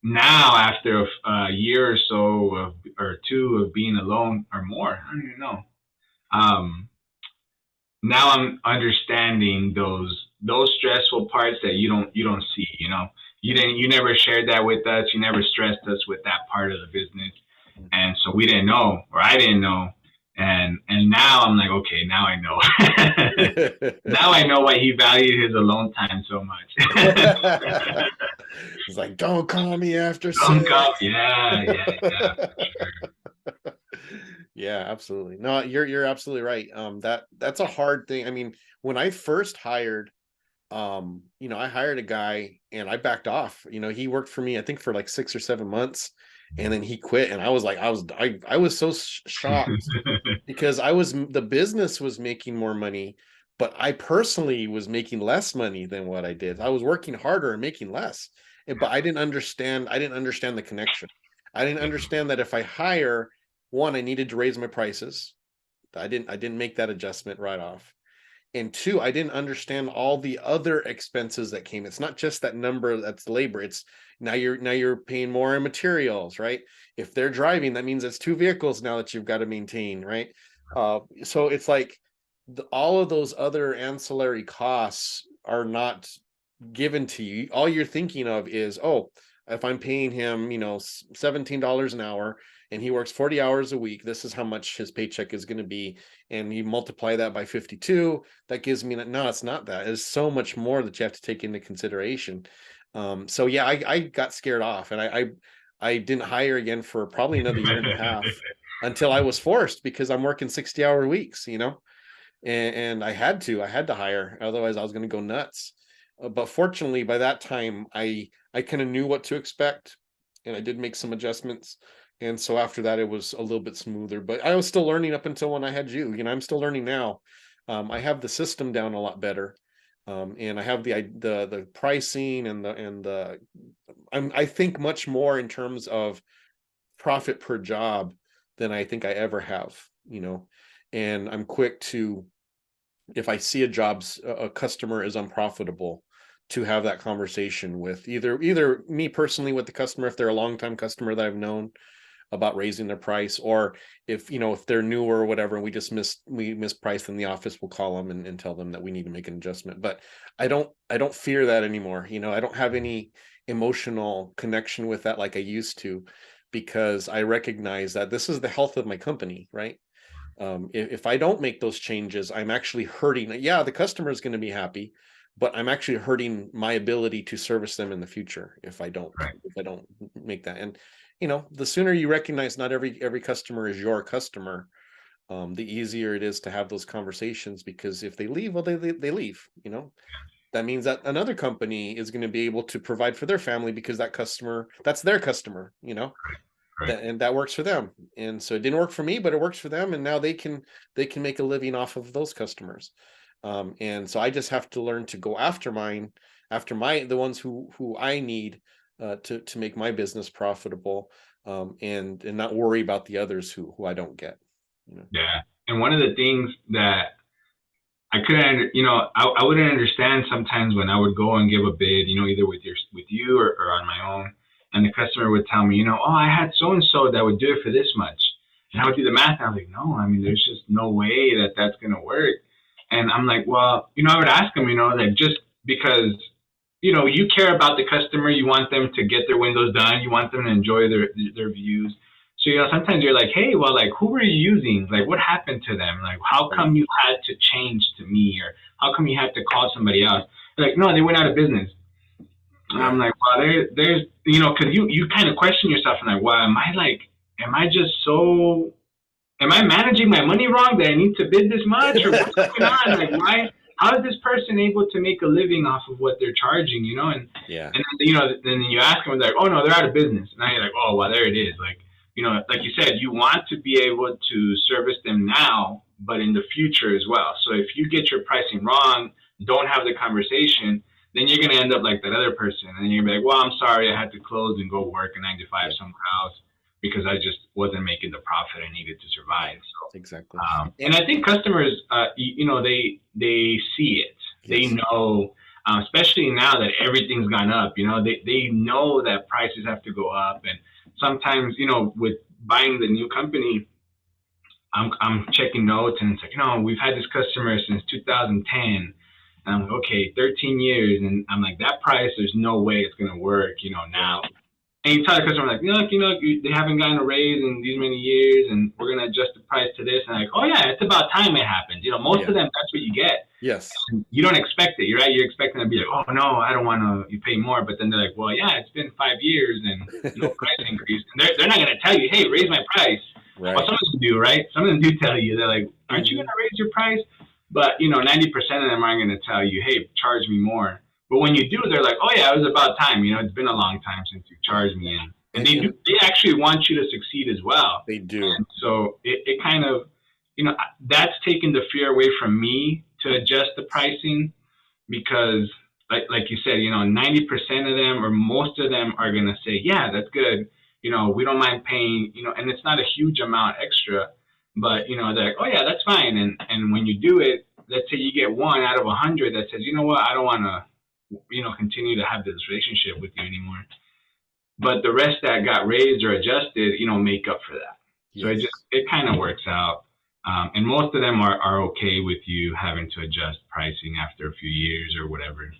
after a year or so or two of being alone, or more, I don't even know. Now I'm understanding those stressful parts that you don't see. You know, you never shared that with us. You never stressed us with that part of the business, and so we didn't know, or I didn't know, And now I'm like, okay, now I know. Now I know why he valued his alone time so much. It's like, don't call me after Don't call. 6. Yeah, for sure. Yeah, absolutely. No, you're absolutely right. That's a hard thing. I mean, when I first hired, I hired a guy and I backed off. He worked for me, I think, for like 6 or 7 months, and then he quit. And I was like, I was so shocked because the business was making more money, but I personally was making less money than what I did. I was working harder and making less. But I didn't understand the connection. I didn't understand that if I hire one, I needed to raise my prices. I didn't make that adjustment right off. And two, I didn't understand all the other expenses that came. It's not just that number that's labor. It's now you're paying more in materials, right? If they're driving, that means it's 2 vehicles now that you've got to maintain, right? So it's like all of those other ancillary costs are not given to you. All you're thinking of is, oh, if I'm paying him, $17 an hour and he works 40 hours a week, this is how much his paycheck is going to be. And you multiply that by 52, that gives me, no, it's not that. It's so much more that you have to take into consideration. So yeah, I got scared off, and I didn't hire again for probably another year and a half until I was forced, because I'm working 60-hour weeks, and I had to hire, otherwise I was going to go nuts. But fortunately, by that time, I kind of knew what to expect, and I did make some adjustments. And so after that, it was a little bit smoother. But I was still learning up until when I had you. I'm still learning now. I have the system down a lot better, and I have the pricing and I think much more in terms of profit per job than I think I ever have. And I'm quick to, if I see a customer is unprofitable, to have that conversation with either me personally with the customer, if they're a longtime customer that I've known, about raising their price, or if they're newer or whatever, and we mispriced in the office, we'll call them and tell them that we need to make an adjustment. But I don't fear that anymore. I don't have any emotional connection with that like I used to, because I recognize that this is the health of my company, right? If I don't make those changes, I'm actually hurting. Yeah, the customer is going to be happy, but I'm actually hurting my ability to service them in the future if I don't Right. make that. And the sooner you recognize not every customer is your customer, the easier it is to have those conversations. Because if they leave, well, they leave. That means that another company is going to be able to provide for their family, because that's their customer. Right. And that works for them. And so it didn't work for me, but it works for them, and now they can make a living off of those customers. And so I just have to learn to go after the ones who I need, to make my business profitable, and not worry about the others who I don't get. Yeah. And one of the things that I couldn't, I wouldn't understand sometimes when I would go and give a bid, either with you or on my own, and the customer would tell me, oh, I had so and so that would do it for this much, and I would do the math, and I was like, no, I mean, there's just no way that that's gonna work. And I'm like, well, I would ask them, that just because, you care about the customer, you want them to get their windows done, you want them to enjoy their views. So, sometimes you're like, hey, well, like, who were you using? Like, what happened to them? Like, how come you had to change to me? Or how come you had to call somebody else? They're like, no, they went out of business. And I'm like, well, there's, because you kind of question yourself, and like, well, am I managing my money wrong that I need to bid this much? Or what's going on? Like, how is this person able to make a living off of what they're charging, And, Yeah. and then you ask them, like, oh, no, they're out of business. And now you're like, oh, well, there it is. Like, like you said, you want to be able to service them now, but in the future as well. So if you get your pricing wrong, don't have the conversation, then you're going to end up like that other person. And you're going to be like, well, I'm sorry, I had to close and go work a 9 to 5 somewhere else because I just wasn't making the profit I needed to survive. So, exactly. And I think customers, they see it. Yes. They know, especially now that everything's gone up, they know that prices have to go up. And sometimes, with buying the new company, I'm checking notes, and it's like, we've had this customer since 2010. And I'm like, okay, 13 years. And I'm like, that price, there's no way it's going to work, now. And you tell the customer, like, they haven't gotten a raise in these many years, and we're gonna adjust the price to this. And like, oh yeah, it's about time it happens. Most of them, that's what you get. Yes. And you don't expect it. You're right. You're expecting to be like, oh no, I don't want to. You pay more, but then they're like, well, yeah, it's been 5 years and no price increase. And they're not gonna tell you, hey, raise my price. Right. Well, some of them do, right? Some of them do tell you. They're like, aren't you gonna raise your price? But 90% of them aren't gonna tell you, hey, charge me more. But when you do, they're like, oh yeah, it was about time. It's been a long time since you charged me. And they do. They actually want you to succeed as well. They do. And so it kind of, that's taken the fear away from me to adjust the pricing, because like you said, 90% of them or most of them are gonna say, yeah, that's good. We don't mind paying. And it's not a huge amount extra, but they're like, oh yeah, that's fine. And when you do it, let's say you get 1 out of 100 that says, you know what, I don't want to, continue to have this relationship with you anymore. But the rest that got raised or adjusted, make up for that. Yes. So it kind of works out. And most of them are okay with you having to adjust pricing after a few years or whatever.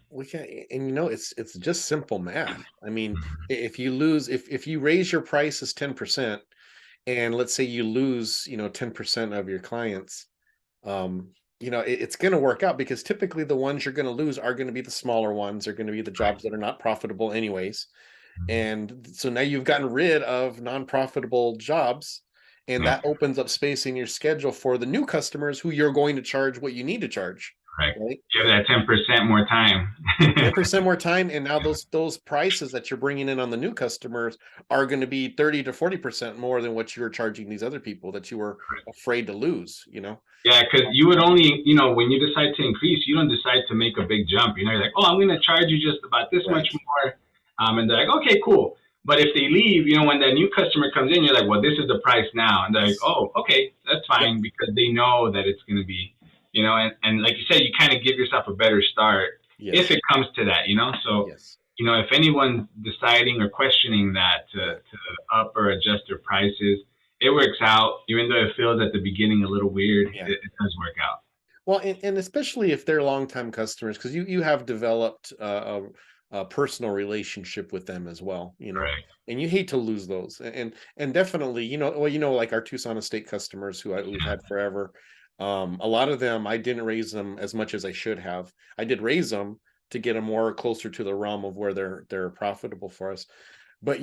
And it's just simple math. I mean, if you raise your prices 10%, and let's say you lose, 10% of your clients, it's going to work out, because typically the ones you're going to lose are going to be the smaller ones, are going to be the jobs that are not profitable anyways. And so now you've gotten rid of non-profitable jobs, and that opens up space in your schedule for the new customers who you're going to charge what you need to charge. Right. You have that 10% more time. 10% more time, and now those prices that you're bringing in on the new customers are going to be 30 to 40% more than what you were charging these other people that you were afraid to lose. Yeah, because you would only, when you decide to increase, you don't decide to make a big jump. You're like, oh, I'm going to charge you just about this much more. And they're like, okay, cool. But if they leave, when that new customer comes in, you're like, well, this is the price now. And they're like, oh, okay, that's fine, because they know that it's going to be, and like you said, you kind of give yourself a better start if it comes to that, So, if anyone's deciding or questioning that to up or adjust their prices, it works out. Even though it feels at the beginning a little weird, it does work out. Well, and especially if they're longtime customers, because you have developed a personal relationship with them as well, Right. And you hate to lose those. And definitely, like our Tucson estate customers who we've had forever. A lot of them, I didn't raise them as much as I should have. I did raise them to get them more closer to the realm of where they're profitable for us. But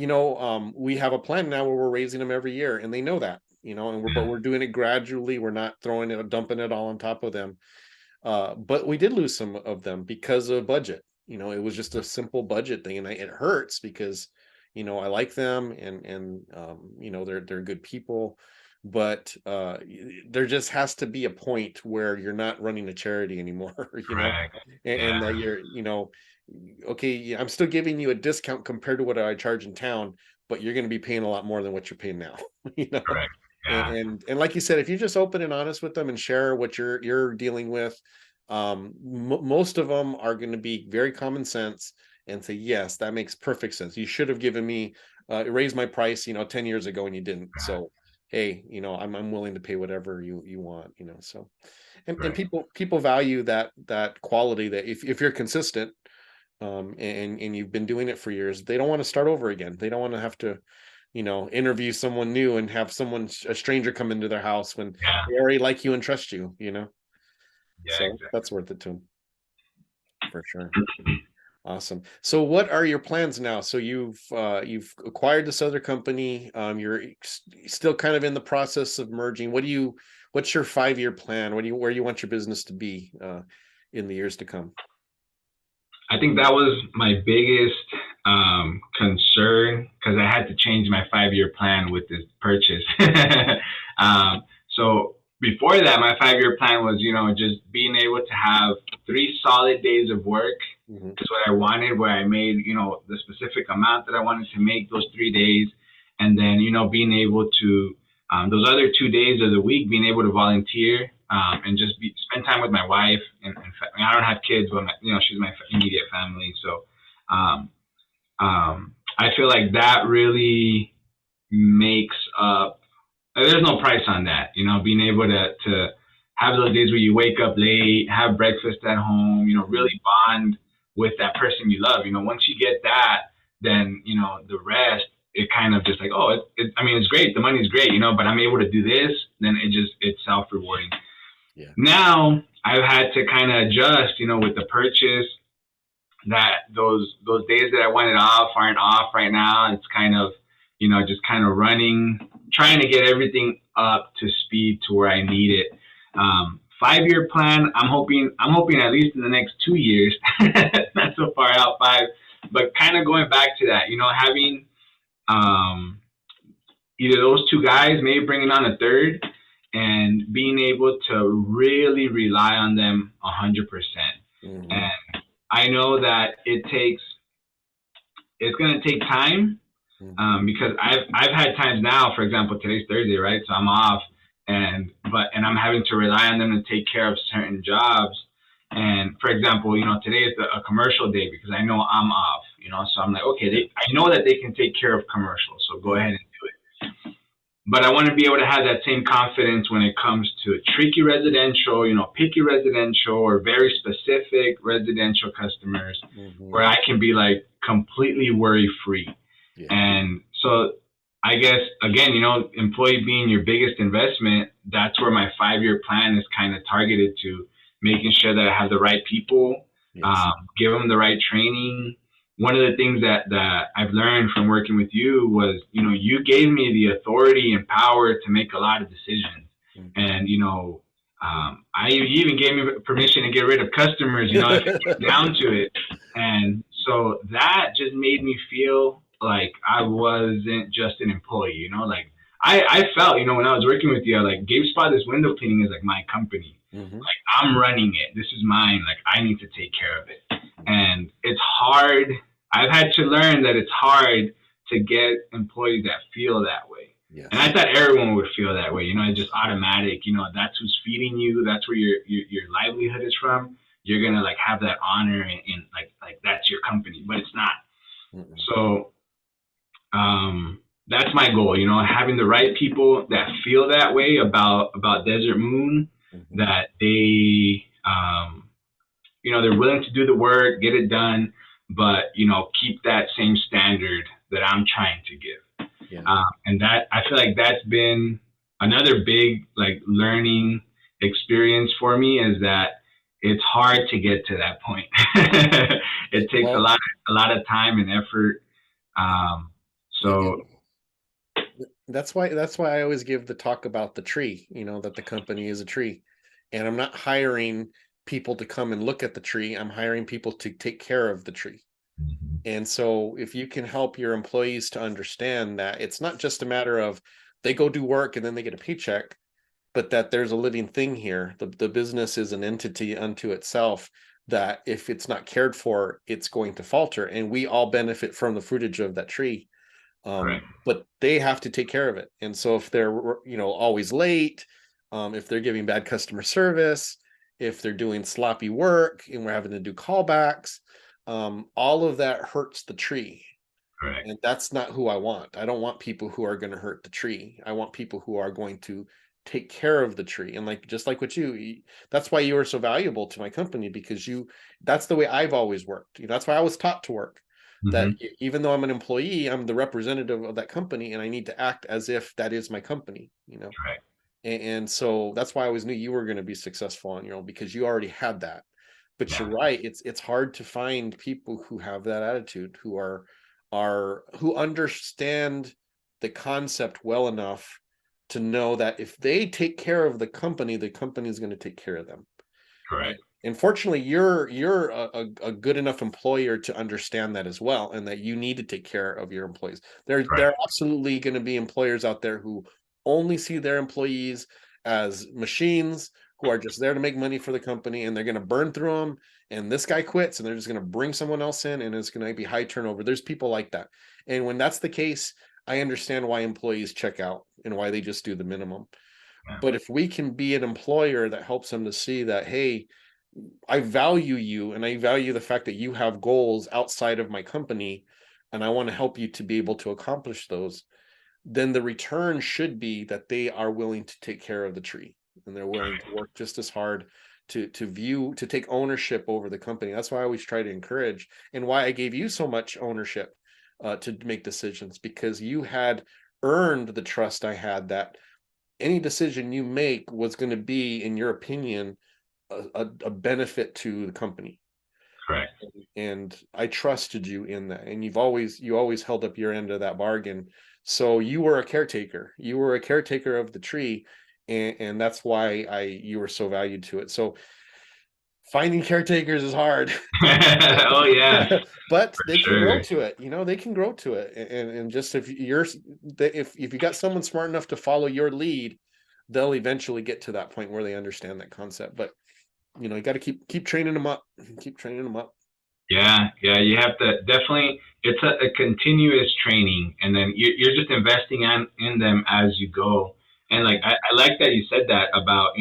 we have a plan now where we're raising them every year, and they know that. But we're doing it gradually. We're not dumping it all on top of them. But we did lose some of them because of budget. It was just a simple budget thing, and it hurts because I like them, and they're good people. But there just has to be a point where you're not running a charity anymore, and that you're, okay, I'm still giving you a discount compared to what I charge in town, but you're going to be paying a lot more than what you're paying now. Correct. Yeah. And like you said, if you're just open and honest with them and share what you're dealing with, most of them are going to be very common sense and say, yes, that makes perfect sense. You should have given me raise my price 10 years ago, and you didn't. So hey, I'm willing to pay whatever you want, so, and people value that quality, that if you're consistent, and you've been doing it for years, they don't want to start over again. They don't want to have to, interview someone new and have a stranger come into their house when they already like you and trust you, Yeah, so exactly. That's worth it to them, for sure. Awesome. So what are your plans now? So you've acquired this other company. You're still kind of in the process of merging. What's your 5-year plan? Where you want your business to be in the years to come? I think that was my biggest concern, because I had to change my 5-year plan with this purchase. So before that, my 5-year plan was, just being able to have 3 solid days of work. That's what I wanted, where I made, the specific amount that I wanted to make those 3 days. And then, being able to, those other 2 days of the week, being able to volunteer and just spend time with my wife. And I don't have kids, but she's my immediate family. So I feel like that really makes up, there's no price on that, being able to have those days where you wake up late, have breakfast at home, really bond with that person you love. Once you get that, then, the rest, it kind of just like, oh, I mean, it's great. The money's great, but I'm able to do this. Then it's self-rewarding. Yeah. Now I've had to kind of adjust, with the purchase, that those days that I wanted off aren't off right now. It's kind of, just kind of running, trying to get everything up to speed to where I need it. 5-year plan, I'm hoping at least in the next 2 years, not so far out, 5, but kind of going back to that, having either those 2 guys, maybe bringing on a third, and being able to really rely on them 100%. Mm-hmm. And I know that it's going to take time, because I've had times now, for example, today's Thursday, right? So I'm off, and I'm having to rely on them to take care of certain jobs. And for example, today is a commercial day because I know I'm off, so I'm like, okay, I know that they can take care of commercials, so go ahead and do it. But I want to be able to have that same confidence when it comes to tricky residential, picky residential, or very specific residential customers, where I can be like completely worry free. Yeah. And so I guess, again, employee being your biggest investment, that's where my 5-year plan is kind of targeted to, making sure that I have the right people, give them the right training. One of the things that I've learned from working with you was, you gave me the authority and power to make a lot of decisions. And, you even gave me permission to get rid of customers, if it came down to it. And so that just made me feel like I wasn't just an employee, like I felt, when I was working with you, like Gabe Spa, this window cleaning is like my company. Like I'm running it. This is mine. Like I need to take care of it. And it's hard. I've had to learn that it's hard to get employees that feel that way. Yes. And I thought everyone would feel that way. It's just automatic. That's who's feeding you. That's where your livelihood is from. You're gonna like have that honor and like that's your company, but it's not. So that's my goal. Having the right people that feel that way about Desert Moon, that they they're willing to do the work, get it done, but keep that same standard that I'm trying to give. Yeah. And that, I feel like that's been another big like learning experience for me, is that it's hard to get to that point. It takes a lot of time and effort. So that's why I always give the talk about the tree, that the company is a tree, and I'm not hiring people to come and look at the tree. I'm hiring people to take care of the tree. And so if you can help your employees to understand that it's not just a matter of they go do work and then they get a paycheck, but that there's a living thing here. The business is an entity unto itself, that if it's not cared for, it's going to falter, and we all benefit from the fruitage of that tree. Right. But they have to take care of it. And so if they're, always late, if they're giving bad customer service, if they're doing sloppy work and we're having to do callbacks, all of that hurts the tree. Right. And that's not who I want. I don't want people who are going to hurt the tree. I want people who are going to take care of the tree. And just like with you, that's why you are so valuable to my company, because that's the way I've always worked. That's why I was taught to work. That even though I'm an employee, I'm the representative of that company, and I need to act as if that is my company, Right. And so that's why I always knew you were going to be successful on your own, because you already had that. But you're right, it's hard to find people who have that attitude, who understand the concept well enough to know that if they take care of the company is going to take care of them. Correct. And fortunately, you're a good enough employer to understand that as well, and that you need to take care of your employees. There are absolutely going to be employers out there who only see their employees as machines who are just there to make money for the company, and they're going to burn through them. And this guy quits, and they're just going to bring someone else in, and it's going to be high turnover. There's people like that, and when that's the case, I understand why employees check out and why they just do the minimum. But if we can be an employer that helps them to see that, hey, I value you, and I value the fact that you have goals outside of my company, and I want to help you to be able to accomplish those, then the return should be that they are willing to take care of the tree, and they're willing to work just as hard to take ownership over the company. That's why I always try to encourage, and why I gave you so much ownership, to make decisions, because you had earned the trust I had that any decision you make was going to be, in your opinion, a benefit to the company. Correct. And I trusted you in that, and you always held up your end of that bargain. So you were a caretaker. You were a caretaker of the tree, and that's why you were so valued to it. So finding caretakers is hard. Oh yeah, But for they can sure. grow to it. They can grow to it. And just if you got someone smart enough to follow your lead, they'll eventually get to that point where they understand that concept. But you got to keep training them up. Keep training them up. Yeah, you have to definitely. It's a continuous training, and then you're just investing in them as you go. And like I like that you said that about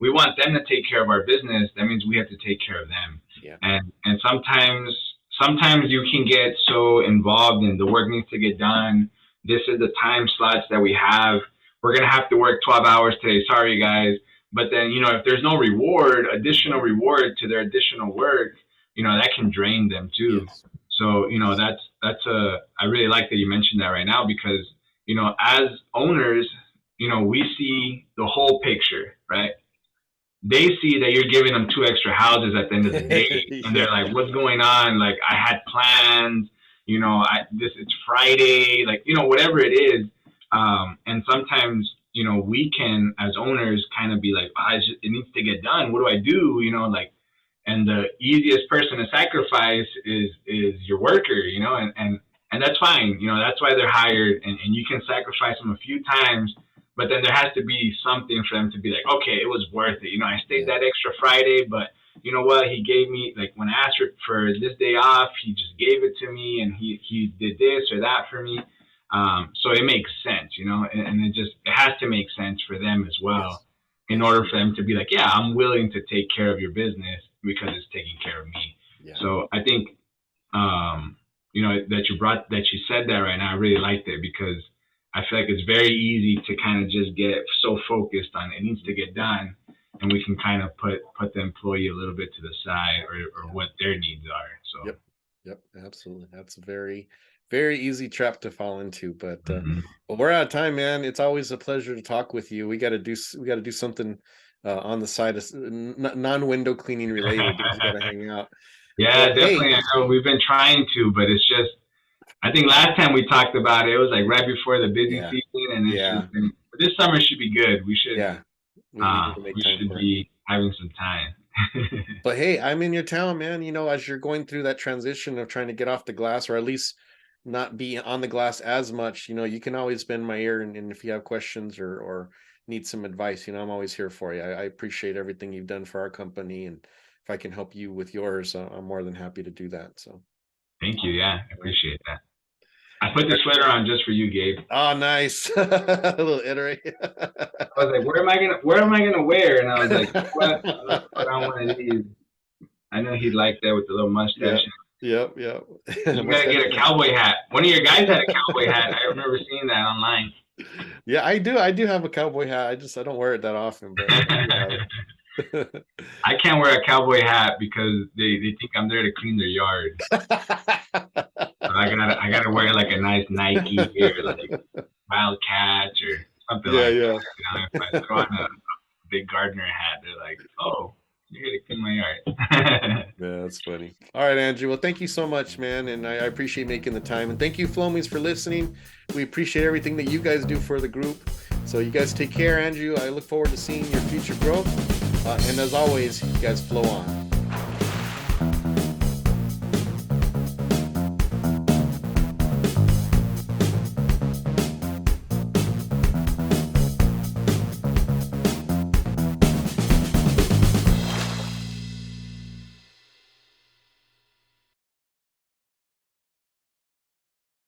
we want them to take care of our business. That means we have to take care of them. Yeah. And sometimes you can get so involved in the work needs to get done. This is the time slots that we have. We're gonna have to work 12 hours today. Sorry, guys. But then if there's no additional reward to their additional work, that can drain them too. Yes. So, I really like that you mentioned that right now, because, as owners, we see the whole picture, right? They see that you're giving them 2 extra houses at the end of the day, and they're like, what's going on? Like, I had plans, it's Friday, like, whatever it is. And sometimes, we can, as owners, kind of be like, it needs to get done. What do I do? And the easiest person to sacrifice is your worker, and that's fine. That's why they're hired, and you can sacrifice them a few times, but then there has to be something for them to be like, okay, it was worth it. I stayed that extra Friday, but you know what? He gave me, like, when I asked for this day off, he just gave it to me, and he did this or that for me. So it makes sense, and it has to make sense for them as well, in order for them to be like, yeah, I'm willing to take care of your business because it's taking care of me. Yeah. So I think, that you said that right now, I really liked it, because I feel like it's very easy to kind of just get so focused on it needs to get done, and we can kind of put the employee a little bit to the side, or what their needs are. So. Yep, absolutely. That's a very, very easy trap to fall into. But well, we're out of time, man. It's always a pleasure to talk with you. We got to do something on the side of non-window cleaning related. We got to hang out. Yeah, but definitely. Hey, I know we've been trying to, but it's just, I think last time we talked about it, it was like right before the busy season, and this summer should be good. We should, we should be having some time. But hey, I'm in your town, man. As you're going through that transition of trying to get off the glass, or at least not be on the glass as much, you can always bend my ear, and if you have questions or need some advice, I'm always here for you. I appreciate everything you've done for our company, and if I can help you with yours, I'm more than happy to do that. So thank you. Yeah, I appreciate that. I put the sweater on just for you, Gabe. Oh, nice. A little iterate. I was like, where am I gonna wear? And I was like, what? I'll put on one of these. I know he'd like that with the little mustache. Yep. You gotta get a cowboy hat. One of your guys had a cowboy hat. I remember seeing that online. Yeah, I do have a cowboy hat. I don't wear it that often, but I can't wear a cowboy hat because they think I'm there to clean their yard. So I gotta wear like a nice Nike or like Wildcat or something like that. If I throw on a big gardener hat, they're like, "Oh, you're here to clean my yard." Yeah, that's funny. All right, Andrew. Well, thank you so much, man, and I appreciate making the time. And thank you, Flowmies, for listening. We appreciate everything that you guys do for the group. So you guys take care, Andrew. I look forward to seeing your future growth. And as always, you guys flow on.